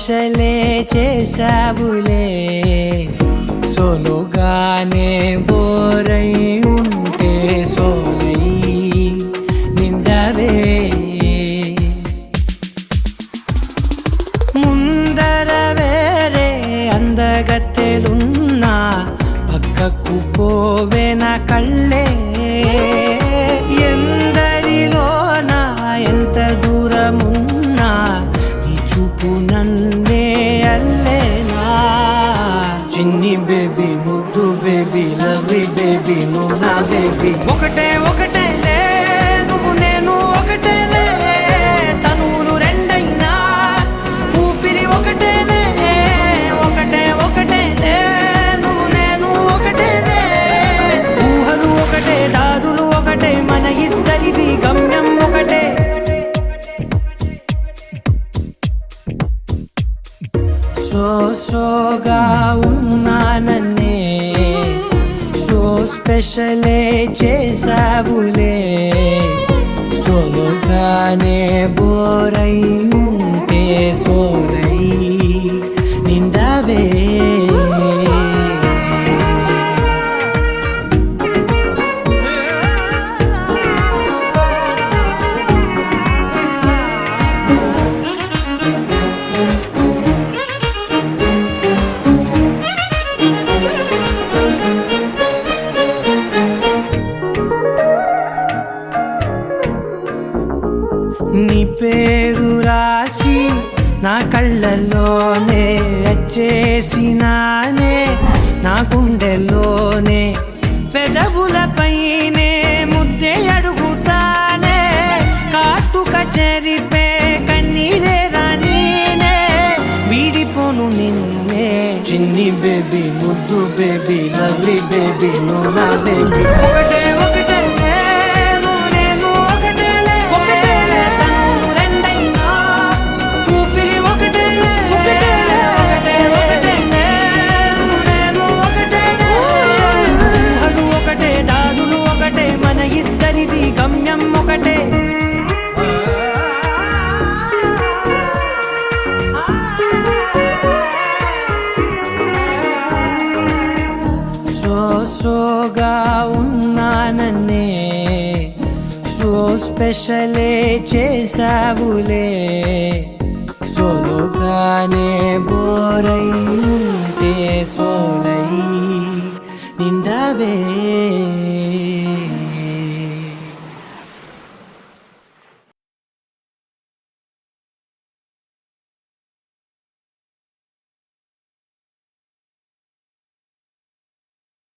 స్పెషలే చేసావులే సోలోగానే బోరై ఉంటే సోలై నిండవే ముందర వేరే అందగత్తెలున్నా పక్కకు పోవే నా కళ్ళే ఎందరిలోనా ఎంత దూరమున్నా నీ చూపు నన్నే అల్లేనా చిన్ని బేబీ ముద్దు బేబీ లవ్లీ బేబీ నువ్వు నా బేబీ ఒకటే ఒకటే లే నువ్వు నేను ఒకటే లే తనువులు రెండైనా ఊపిరి ఒకటే లే ఒకటే ఒకటే లే నువ్వు నేను ఒకటే లే ఊహలు ఒకటే దారులు ఒకటే మన ఇద్దరిది గమ్యం ఒకటే సోగా ఉన్నానన్నే సో స్పెషలే చేసావులే సోలోగానే బోరై ఉంటే సోలై నిండవే నీ పేరు రాసి నా కళ్ళల్లోనే వచ్చేసినానే నా గుండెల్లోనే పెదవులపైనే ముద్దే అడుగుతానే కాటుక చెరిపే కన్నీరే రానీనే వీడిపోను నిన్నే చిన్ని బేబీ ముద్దు బేబీ లవ్లీ బేబీ నువ్వు నా బేబీ ఒకటే ఒకటే గమ్యం ఒకటే సోగా ఉన్నానన్నే సో స్పెషలే చేసావులే సోలోగానే బోరై ఉంటే సోలై నిండవే